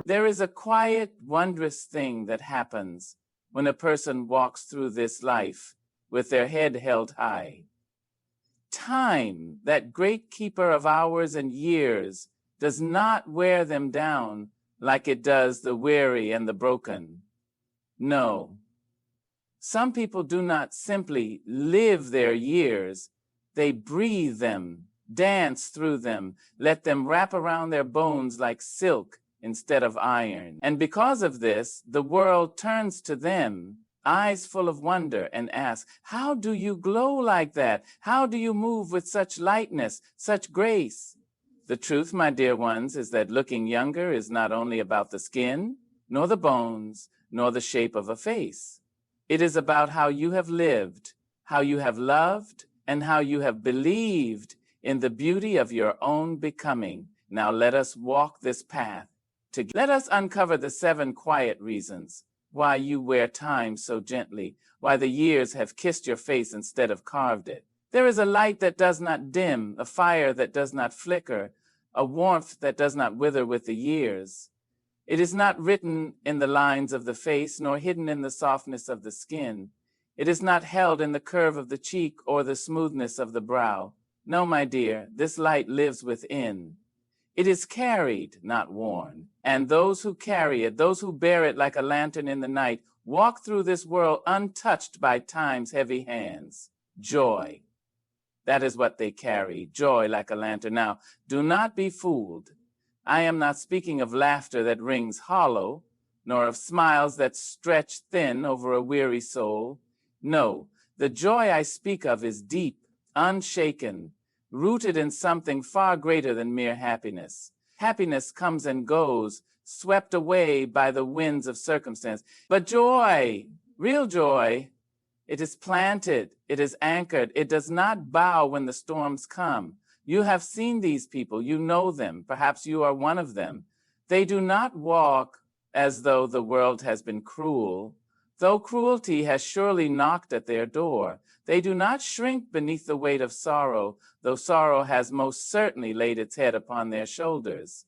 There is a quiet, wondrous thing that happens when a person walks through this life with their head held high. Time, that great keeper of hours and years, does not wear them down like it does the weary and the broken. No. Some people do not simply live their years, they breathe them, dance through them, let them wrap around their bones like silk instead of iron. And because of this, the world turns to them, eyes full of wonder, and asks, how do you glow like that? How do you move with such lightness, such grace? The truth, my dear ones, is that looking younger is not only about the skin, nor the bones, nor the shape of a face. It is about how you have lived, how you have loved, and how you have believed in the beauty of your own becoming. Now let us walk this path together. Let us uncover the 7 quiet reasons why you wear time so gently, why the years have kissed your face instead of carved it. There is a light that does not dim, a fire that does not flicker, a warmth that does not wither with the years. It is not written in the lines of the face, nor hidden in the softness of the skin. It is not held in the curve of the cheek or the smoothness of the brow. No, my dear, this light lives within. It is carried, not worn. And those who carry it, those who bear it like a lantern in the night, walk through this world untouched by time's heavy hands. Joy. That is what they carry, joy like a lantern. Now, do not be fooled. I am not speaking of laughter that rings hollow, nor of smiles that stretch thin over a weary soul. No, the joy I speak of is deep, unshaken, rooted in something far greater than mere happiness. Happiness comes and goes, swept away by the winds of circumstance. But joy, real joy, it is planted, it is anchored, it does not bow when the storms come. You have seen these people, you know them, perhaps you are one of them. They do not walk as though the world has been cruel, though cruelty has surely knocked at their door. They do not shrink beneath the weight of sorrow, though sorrow has most certainly laid its head upon their shoulders.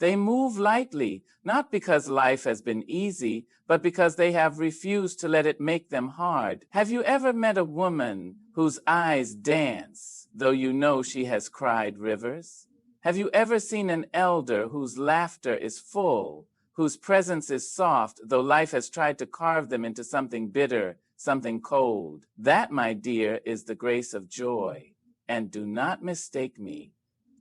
They move lightly, not because life has been easy, but because they have refused to let it make them hard. Have you ever met a woman whose eyes dance, though you know she has cried rivers? Have you ever seen an elder whose laughter is full, whose presence is soft, though life has tried to carve them into something bitter, something cold? That, my dear, is the grace of joy. And do not mistake me.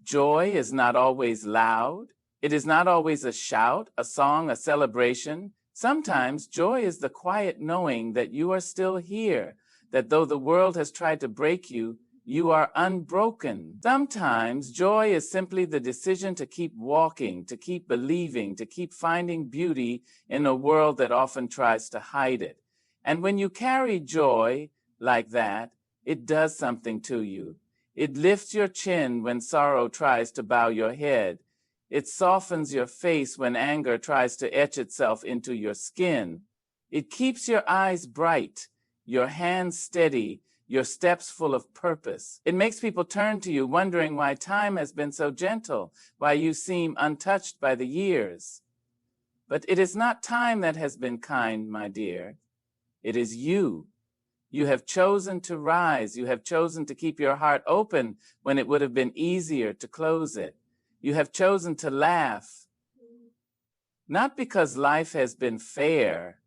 Joy is not always loud. It is not always a shout, a song, a celebration. Sometimes joy is the quiet knowing that you are still here, that though the world has tried to break you, you are unbroken. Sometimes joy is simply the decision to keep walking, to keep believing, to keep finding beauty in a world that often tries to hide it. And when you carry joy like that, it does something to you. It lifts your chin when sorrow tries to bow your head. It softens your face when anger tries to etch itself into your skin. It keeps your eyes bright, your hands steady, your steps full of purpose. It makes people turn to you wondering why time has been so gentle, why you seem untouched by the years. But it is not time that has been kind, my dear. It is you. You have chosen to rise. You have chosen to keep your heart open when it would have been easier to close it. You have chosen to laugh, not because life has been fair,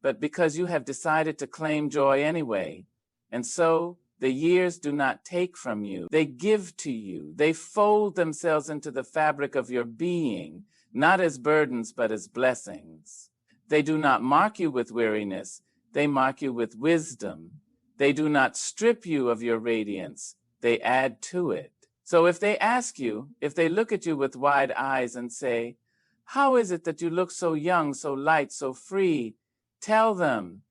but because you have decided to claim joy anyway. And so the years do not take from you. They give to you. They fold themselves into the fabric of your being, not as burdens, but as blessings. They do not mark you with weariness. They mark you with wisdom. They do not strip you of your radiance. They add to it. So if they ask you, if they look at you with wide eyes and say, how is it that you look so young, so light, so free? Tell them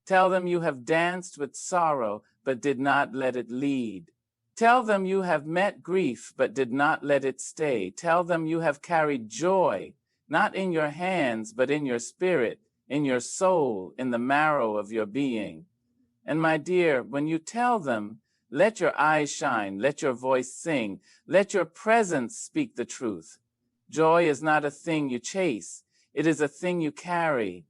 you have danced with sorrow, but did not let it lead. Tell them you have met grief, but did not let it stay. Tell them you have carried joy, not in your hands, but in your spirit, in your soul, in the marrow of your being. And my dear, when you tell them, let your eyes shine, let your voice sing, let your presence speak the truth. Joy is not a thing you chase. It is a thing you carry.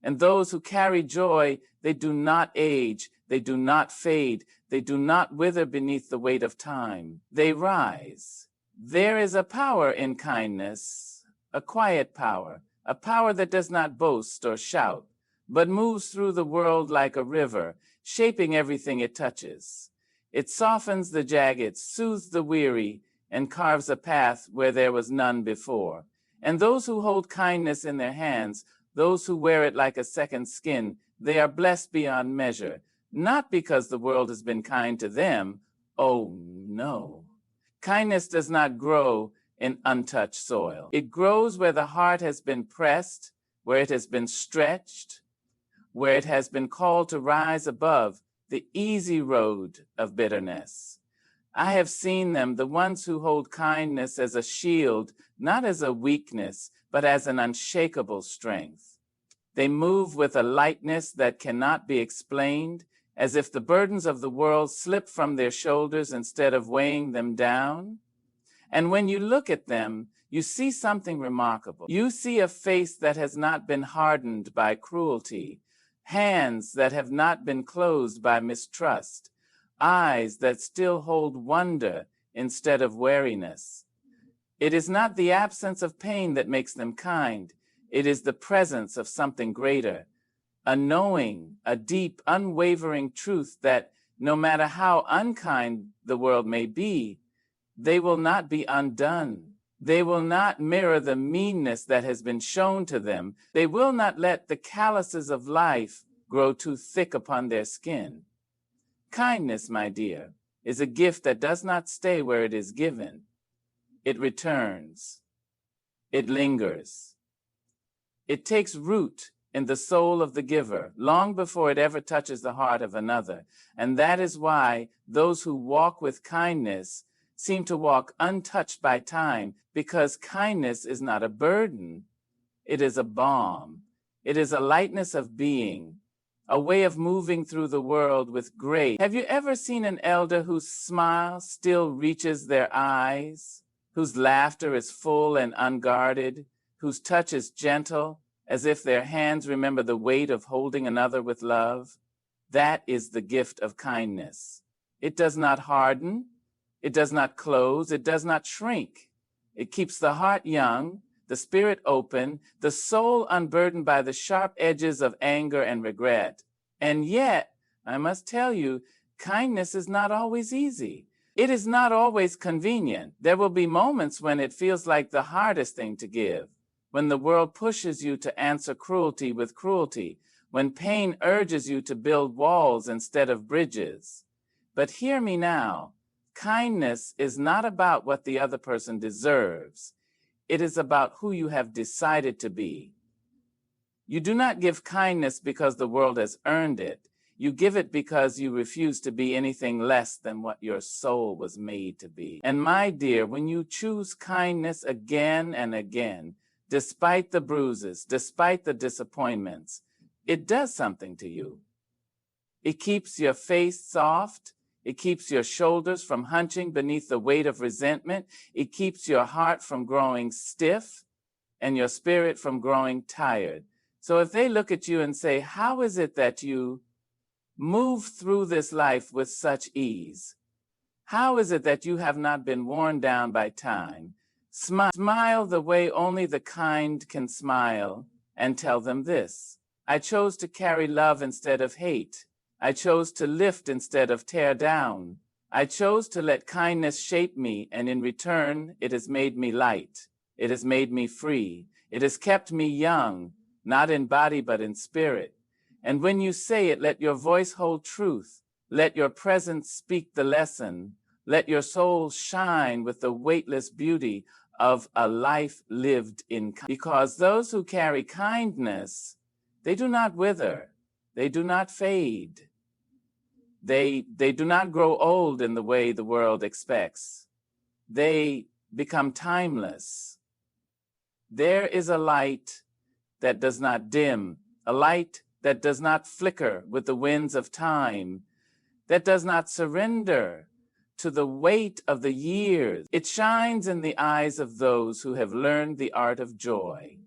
And those who carry joy, they do not age, they do not fade, they do not wither beneath the weight of time. They rise. There is a power in kindness, a quiet power, a power that does not boast or shout, but moves through the world like a river, shaping everything it touches. It softens the jagged, soothes the weary, and carves a path where there was none before. And those who hold kindness in their hands, those who wear it like a second skin, they are blessed beyond measure, not because the world has been kind to them. Oh, no. Kindness does not grow in untouched soil. It grows where the heart has been pressed, where it has been stretched, where it has been called to rise above the easy road of bitterness. I have seen them, the ones who hold kindness as a shield, not as a weakness, but as an unshakable strength. They move with a lightness that cannot be explained, as if the burdens of the world slip from their shoulders instead of weighing them down. And when you look at them, you see something remarkable. You see a face that has not been hardened by cruelty, hands that have not been closed by mistrust, eyes that still hold wonder instead of wariness. It is not the absence of pain that makes them kind. It is the presence of something greater, a knowing, a deep, unwavering truth that no matter how unkind the world may be, they will not be undone. They will not mirror the meanness that has been shown to them. They will not let the calluses of life grow too thick upon their skin. Kindness, my dear, is a gift that does not stay where it is given. It returns. It lingers. It takes root in the soul of the giver long before it ever touches the heart of another. And that is why those who walk with kindness seem to walk untouched by time, because kindness is not a burden. It is a balm. It is a lightness of being, a way of moving through the world with grace. Have you ever seen an elder whose smile still reaches their eyes, whose laughter is full and unguarded, whose touch is gentle, as if their hands remember the weight of holding another with love? That is the gift of kindness. It does not harden. It does not close. It does not shrink. It keeps the heart young, the spirit open, the soul unburdened by the sharp edges of anger and regret. And yet, I must tell you, kindness is not always easy. It is not always convenient. There will be moments when it feels like the hardest thing to give, when the world pushes you to answer cruelty with cruelty, when pain urges you to build walls instead of bridges. But hear me now. Kindness is not about what the other person deserves. It is about who you have decided to be. You do not give kindness because the world has earned it. You give it because you refuse to be anything less than what your soul was made to be. And my dear, when you choose kindness again and again, despite the bruises, despite the disappointments, it does something to you. It keeps your face soft. It keeps your shoulders from hunching beneath the weight of resentment. It keeps your heart from growing stiff and your spirit from growing tired. So if they look at you and say, how is it that you move through this life with such ease? How is it that you have not been worn down by time? Smile the way only the kind can smile and tell them this: I chose to carry love instead of hate. I chose to lift instead of tear down. I chose to let kindness shape me, and in return, it has made me light. It has made me free. It has kept me young, not in body but in spirit. And when you say it, let your voice hold truth. Let your presence speak the lesson. Let your soul shine with the weightless beauty of a life lived in kindness. Because those who carry kindness, they do not wither. They do not fade. They do not grow old in the way the world expects. They become timeless. There is a light that does not dim, a light that does not flicker with the winds of time, that does not surrender to the weight of the years. It shines in the eyes of those who have learned the art of joy.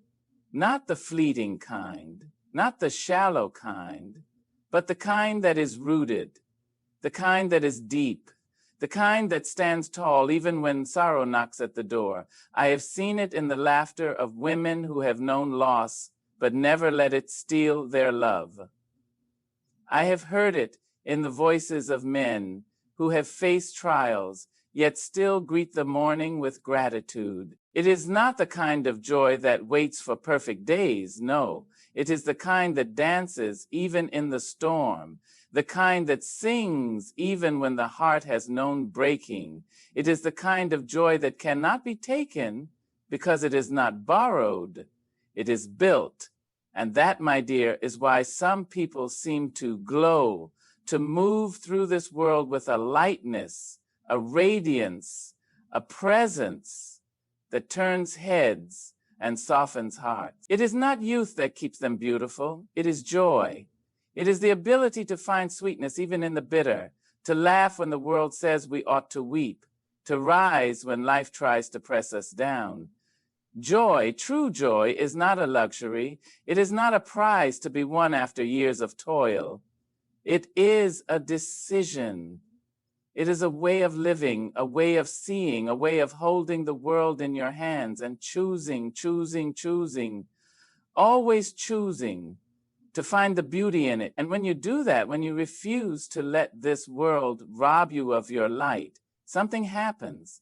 not the fleeting kind, not the shallow kind, but the kind that is rooted, the kind that is deep, the kind that stands tall even when sorrow knocks at the door. I have seen it in the laughter of women who have known loss, but never let it steal their love. I have heard it in the voices of men who have faced trials, yet still greet the morning with gratitude. It is not the kind of joy that waits for perfect days, no. It is the kind that dances even in the storm, the kind that sings even when the heart has known breaking. It is the kind of joy that cannot be taken because it is not borrowed. It is built. And that, my dear, is why some people seem to glow, to move through this world with a lightness, a radiance, a presence that turns heads and softens hearts. It is not youth that keeps them beautiful. It is joy. It is the ability to find sweetness even in the bitter, to laugh when the world says we ought to weep, to rise when life tries to press us down. Joy, true joy, is not a luxury. It is not a prize to be won after years of toil. It is a decision. It is a way of living, a way of seeing, a way of holding the world in your hands and choosing, always choosing to find the beauty in it. And when you do that, when you refuse to let this world rob you of your light, something happens.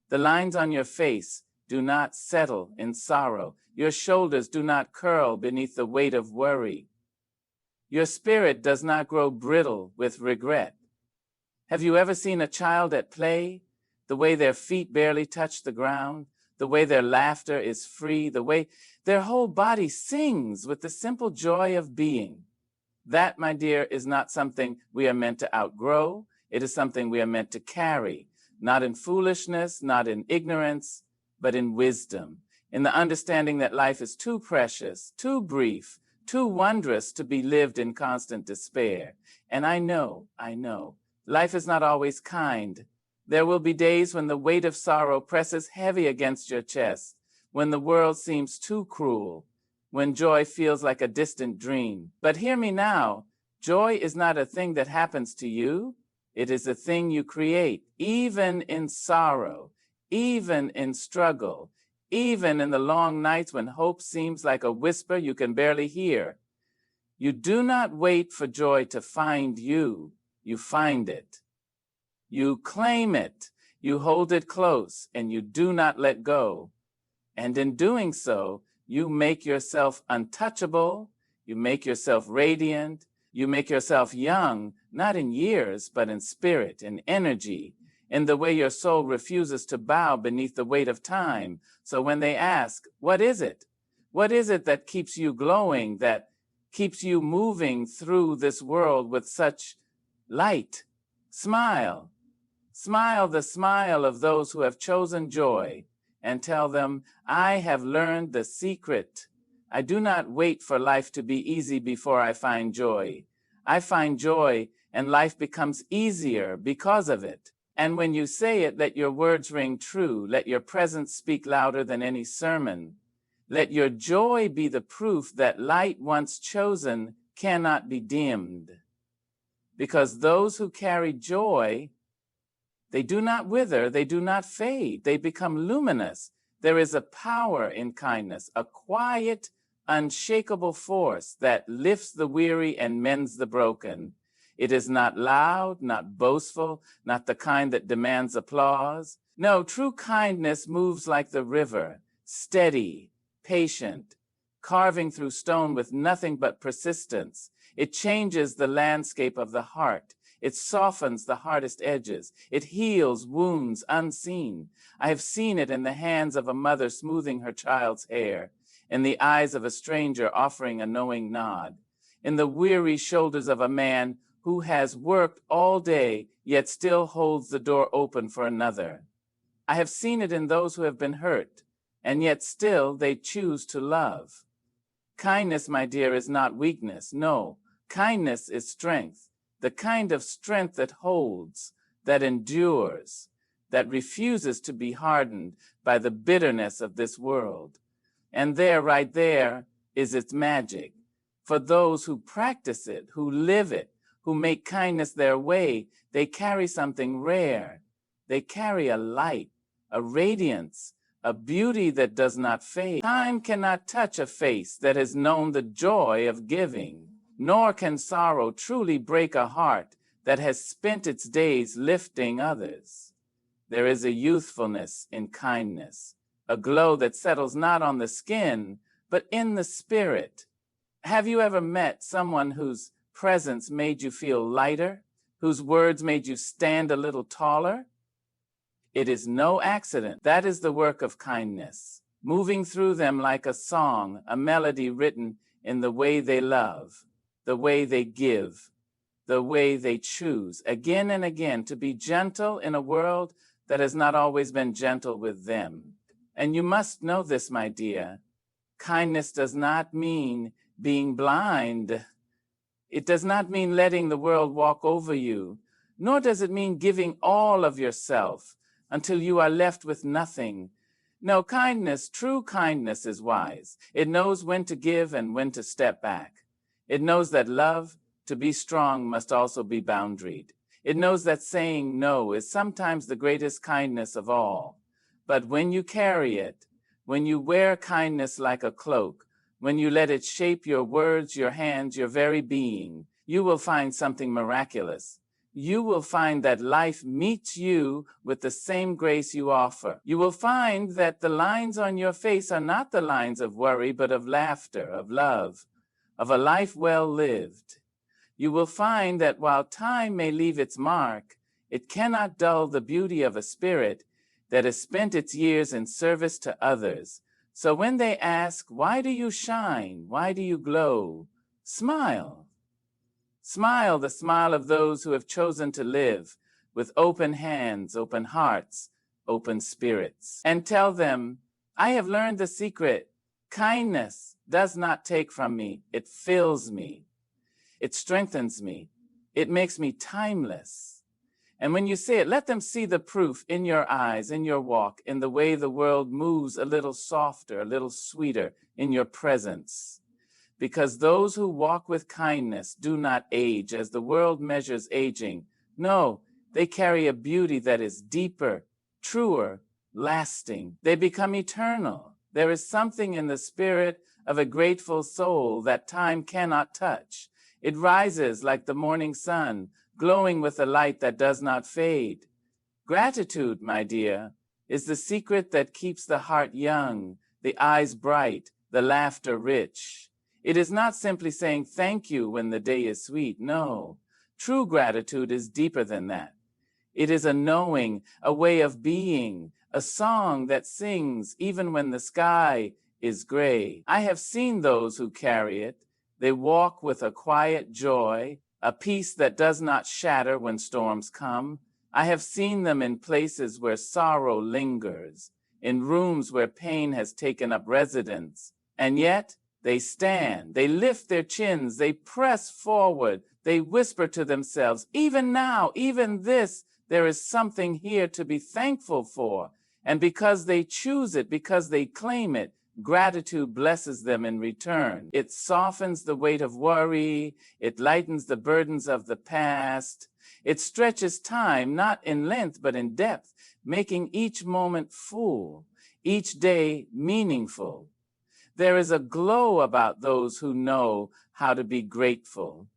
The lines on your face do not settle in sorrow. Your shoulders do not curl beneath the weight of worry. Your spirit does not grow brittle with regret. Have you ever seen a child at play? The way their feet barely touch the ground, the way their laughter is free, the way their whole body sings with the simple joy of being. That, my dear, is not something we are meant to outgrow. It is something we are meant to carry, not in foolishness, not in ignorance, but in wisdom, in the understanding that life is too precious, too brief, too wondrous to be lived in constant despair. And I know, life is not always kind. There will be days when the weight of sorrow presses heavy against your chest, when the world seems too cruel, when joy feels like a distant dream. But hear me now, joy is not a thing that happens to you. It is a thing you create, even in sorrow, even in struggle, even in the long nights when hope seems like a whisper you can barely hear. You do not wait for joy to find you, you find it. You claim it, you hold it close, and you do not let go. And in doing so, you make yourself untouchable, you make yourself radiant, you make yourself young, not in years, but in spirit, in energy, in the way your soul refuses to bow beneath the weight of time. So when they ask, what is it? What is it that keeps you glowing, that keeps you moving through this world with such light? Smile. Smile the smile of those who have chosen joy, and tell them, I have learned the secret. I do not wait for life to be easy before I find joy. I find joy, and life becomes easier because of it. And when you say it, let your words ring true. Let your presence speak louder than any sermon. Let your joy be the proof that light once chosen cannot be dimmed. Because those who carry joy, they do not wither, they do not fade, they become luminous. There is a power in kindness, a quiet, unshakable force that lifts the weary and mends the broken. It is not loud, not boastful, not the kind that demands applause. No, true kindness moves like the river, steady, patient, carving through stone with nothing but persistence. It changes the landscape of the heart. It softens the hardest edges. It heals wounds unseen. I have seen it in the hands of a mother smoothing her child's hair, in the eyes of a stranger offering a knowing nod, in the weary shoulders of a man who has worked all day, yet still holds the door open for another. I have seen it in those who have been hurt, and yet still they choose to love. Kindness, my dear, is not weakness. No, kindness is strength, the kind of strength that holds, that endures, that refuses to be hardened by the bitterness of this world. And there, right there, is its magic. For those who practice it, who live it, who make kindness their way, they carry something rare. They carry a light, a radiance, a beauty that does not fade. Time cannot touch a face that has known the joy of giving, nor can sorrow truly break a heart that has spent its days lifting others. There is a youthfulness in kindness, a glow that settles not on the skin, but in the spirit. Have you ever met someone whose presence made you feel lighter, whose words made you stand a little taller? It is no accident. That is the work of kindness, moving through them like a song, a melody written in the way they love, the way they give, the way they choose, again and again, to be gentle in a world that has not always been gentle with them. And you must know this, my dear. Kindness does not mean being blind. It does not mean letting the world walk over you, nor does it mean giving all of yourself until you are left with nothing. No, kindness, true kindness, is wise. It knows when to give and when to step back. It knows that love, to be strong, must also be boundaried. It knows that saying no is sometimes the greatest kindness of all. But when you carry it, when you wear kindness like a cloak, when you let it shape your words, your hands, your very being, you will find something miraculous. You will find that life meets you with the same grace you offer. You will find that the lines on your face are not the lines of worry, but of laughter, of love, of a life well lived. You will find that while time may leave its mark, it cannot dull the beauty of a spirit that has spent its years in service to others. So when they ask, why do you shine? Why do you glow? Smile. Smile, the smile of those who have chosen to live with open hands, open hearts, open spirits. And tell them, I have learned the secret. Kindness does not take from me. It fills me. It strengthens me. It makes me timeless. And when you say it, let them see the proof in your eyes, in your walk, in the way the world moves a little softer, a little sweeter in your presence. Because those who walk with kindness do not age as the world measures aging. No, they carry a beauty that is deeper, truer, lasting. They become eternal. There is something in the spirit of a grateful soul that time cannot touch. It rises like the morning sun, glowing with a light that does not fade. Gratitude, my dear, is the secret that keeps the heart young, the eyes bright, the laughter rich. It is not simply saying thank you when the day is sweet. No, true gratitude is deeper than that. It is a knowing, a way of being, a song that sings even when the sky is gray. I have seen those who carry it. They walk with a quiet joy, a peace that does not shatter when storms come. I have seen them in places where sorrow lingers, in rooms where pain has taken up residence, and yet they stand, they lift their chins, they press forward, they whisper to themselves, even now, even this, there is something here to be thankful for. And because they choose it, because they claim it, gratitude blesses them in return. It softens the weight of worry, it lightens the burdens of the past, it stretches time, not in length, but in depth, making each moment full, each day meaningful. There is a glow about those who know how to be grateful.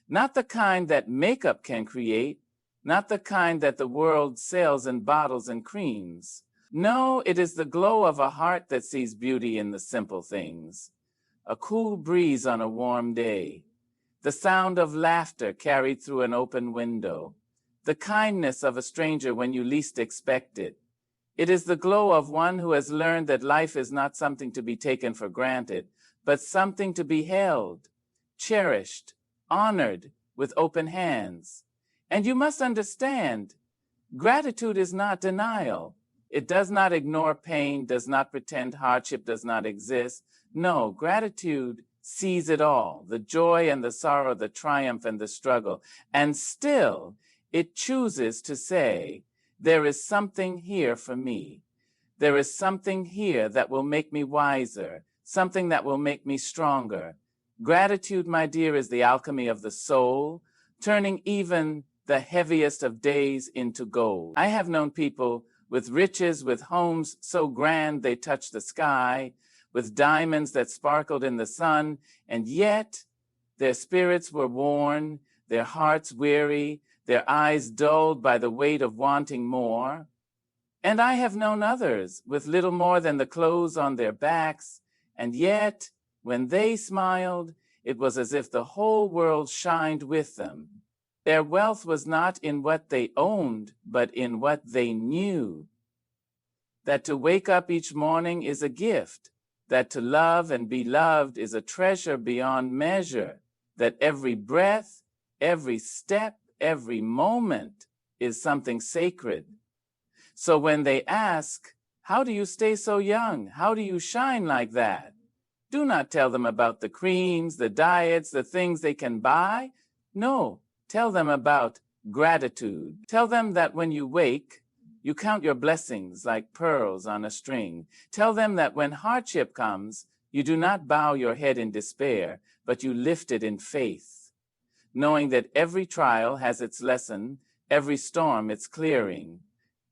Not the kind that makeup can create, not the kind that the world sells in bottles and creams. No, it is the glow of a heart that sees beauty in the simple things. A cool breeze on a warm day, the sound of laughter carried through an open window, the kindness of a stranger when you least expect it. It is the glow of one who has learned that life is not something to be taken for granted, but something to be held, cherished, honored with open hands. And you must understand, gratitude is not denial. It does not ignore pain, does not pretend hardship does not exist. No, gratitude sees it all, the joy and the sorrow, the triumph and the struggle. And still, it chooses to say, there is something here for me. There is something here that will make me wiser, something that will make me stronger. Gratitude, my dear, is the alchemy of the soul, turning even the heaviest of days into gold. I have known people with riches, with homes so grand they touch the sky, with diamonds that sparkled in the sun, and yet their spirits were worn, their hearts weary, their eyes dulled by the weight of wanting more. And I have known others with little more than the clothes on their backs, and yet when they smiled, it was as if the whole world shined with them. Their wealth was not in what they owned, but in what they knew. That to wake up each morning is a gift, that to love and be loved is a treasure beyond measure, that every breath, every step, every moment is something sacred. So when they ask, how do you stay so young? How do you shine like that? Do not tell them about the creams, the diets, the things they can buy. No, tell them about gratitude. Tell them that when you wake, you count your blessings like pearls on a string. Tell them that when hardship comes, you do not bow your head in despair, but you lift it in faith, knowing that every trial has its lesson, every storm its clearing.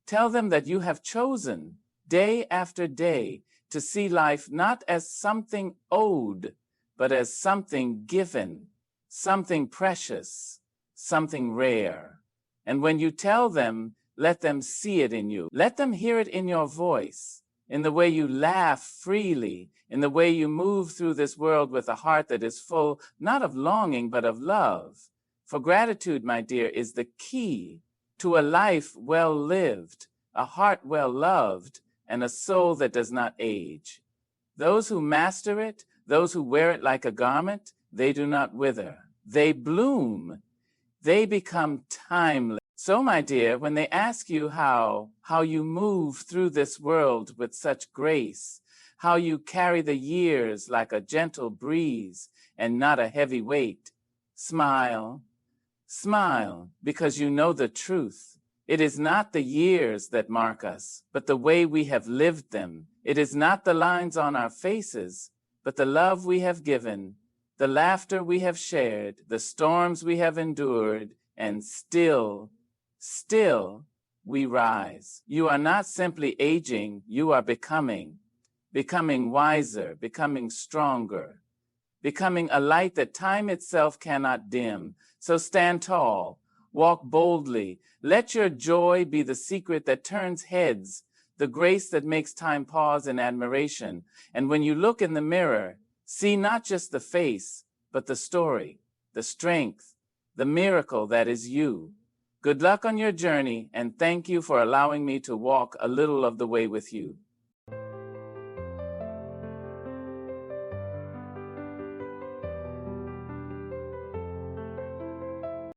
Tell them that you have chosen, day after day, to see life not as something owed, but as something given, something precious, something rare. And when you tell them, let them see it in you. Let them hear it in your voice, in the way you laugh freely, in the way you move through this world with a heart that is full, not of longing, but of love. For gratitude, my dear, is the key to a life well lived, a heart well loved, and a soul that does not age. Those who master it, those who wear it like a garment, they do not wither. They bloom. They become timeless. So, my dear, when they ask you how you move through this world with such grace, how you carry the years like a gentle breeze and not a heavy weight, smile, smile, because you know the truth. It is not the years that mark us, but the way we have lived them. It is not the lines on our faces, but the love we have given, the laughter we have shared, the storms we have endured, and still we rise. You are not simply aging, you are becoming wiser, becoming stronger, becoming a light that time itself cannot dim. So stand tall, walk boldly. Let your joy be the secret that turns heads, the grace that makes time pause in admiration. And when you look in the mirror, see not just the face, but the story, the strength, the miracle that is you. Good luck on your journey, and thank you for allowing me to walk a little of the way with you.